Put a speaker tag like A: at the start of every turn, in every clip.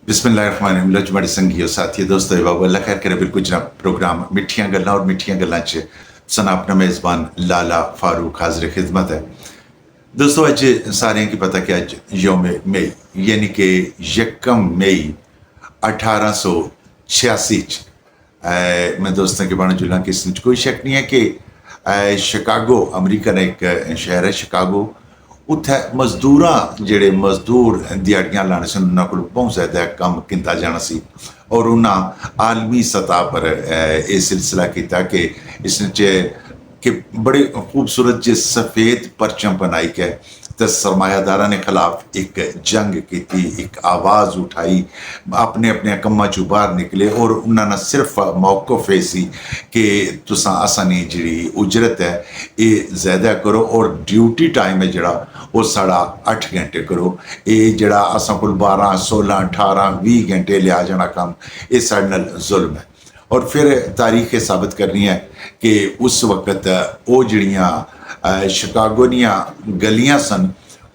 A: बिस्मिल्लाहिर्रहमानिर्रहीम लजमड़ी संघियों साथियों दोस्तों बाबू अल्लाह खैर करे बिल्कुल जनाब प्रोग्राम मिठियां गल्लां और मिठियां गल्लां च सना अपना मेज़बान लाला फारूक हाजिर खिदमत है। दोस्तों अज सारे की पता कि अज योम मई यानी कि यकम मई 1886 मैं दोस्तों के बाण जुला कि इसमें कोई शक नहीं है कि शिकागो अमरीका ने एक शहर है शिकागो उत्थे जेड़े मजदूर दिहाड़ियां लाने सन उन्होंने को बहुत ज़्यादा कम किया जाना सी और उन्हें आलमी सतह पर यह सिलसिला किया कि इस कि बड़े खूबसूरत जो सफ़ेद परचम बनाई के तो सरमायादारा ने खिलाफ एक जंग की, एक आवाज़ उठाई, अपने अपने कम्मा चू बाहर निकले और उन्होंने सिर्फ मौकफ ये सी कि तुसा असानी जी उजरत है ये ज़्यादा करो और ड्यूटी टाइम है जड़ा वो साढ़ा 8 घंटे करो। ये जड़ा असा को 12, 16, 18, 20 घंटे लिया जाना काम ये साढ़े नाल जुल्म है। और फिर तारीख साबित करनी है कि उस वक्त वो जड़ियाँ शिकागो दियाँ गलियाँ सन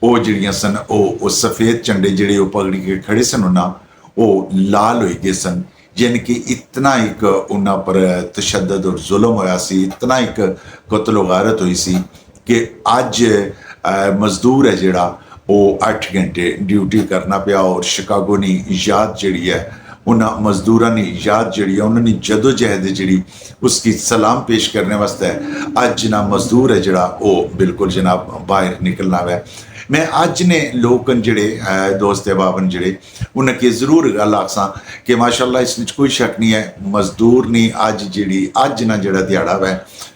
A: वो जड़ियाँ सन वो सफ़ेद झंडे जड़े पगड़ी के खड़े सन उन्हें वो लाल हो गए सन, यानी कि इतना एक उन्होंने पर तशद्दुद और जुल्म होया सी, इतना एक कत्ल गारत हुई सी कि अज मजदूर है जड़ा वो 8 घंटे ड्यूटी करना पिया। और शिकागो की याद जड़ी है उन्होंने मजदूरों की याद जी उन्होंने जदोजहद जी उसकी सलाम पेश करने वास्ते अज जनाब मजदूर है जड़ा वो बिल्कुल जनाब बाहर निकलना है। मैं अज ने लोग जड़े दोस्त अहबाब जड़े उन्हें जरूर गल आखसा कि माशाअल्लाह इस कोई शक नहीं है मजदूर ने अज जी अज ना जड़ा दिहाड़ा है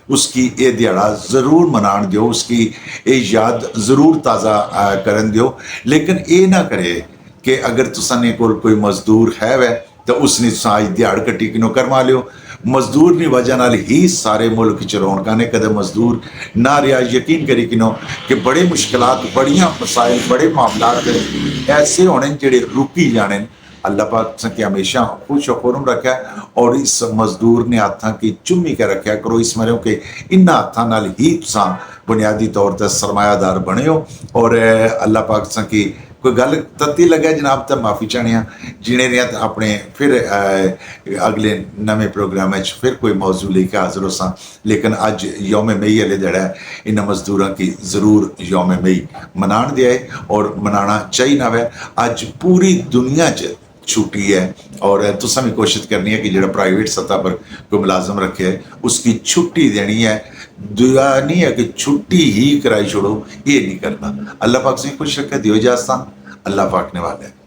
A: उसकी ये दिहाड़ा ज़रूर मनान दो, उसकी ये याद ज़रूर ताज़ा करन दो। लेकिन ये ना करे कि अगर तुसाने कोई मजदूर है वै तो उसने अज दिहाड़ कट्टी किनों करवा लियो। मजदूर की वजह नाल ही सारे मुल्क च रौनक ने, कदे मजदूर ना रहा यकीन करी किनों कि बड़े मुश्किलात बड़िया मसाइल बड़े मामलात ऐसे होने जोड़े रुकी जाने। अल्लाह पाक के हमेशा खुश खुरम रखा और इस मजदूर ने हाथों की चुम्मी के रखा करो इस मरो के इन्होंने हाथों नाल ही तुसा बुनियादी तौर पर सरमायादार बने हो। और अल्लाह पाक की कोई गल तत्ती लगे जनाब तो माफ़ी चाहने जीने रहा अपने फिर अगले नवे प्रोग्राम फिर कोई मौजू लेके हाजिर हो। लेकिन अज यौम मई वाले जड़ा इन मजदूरों की ज़रूर यौम मई मनान दिया है और मनाना चाहिए वै। अज पूरी दुनिया च छुट्टी है और तुसा भी कोशिश करनी है कि जो प्राइवेट सतह पर कोई मुलाजम रखे है उसकी छुट्टी देनी है। दुआ नहीं है कि छुट्टी ही कराई छोड़ो, ये नहीं करना। अल्लाह पाक से खुश रखे दियो इजाज़त। अल्लाह पाक ने वाले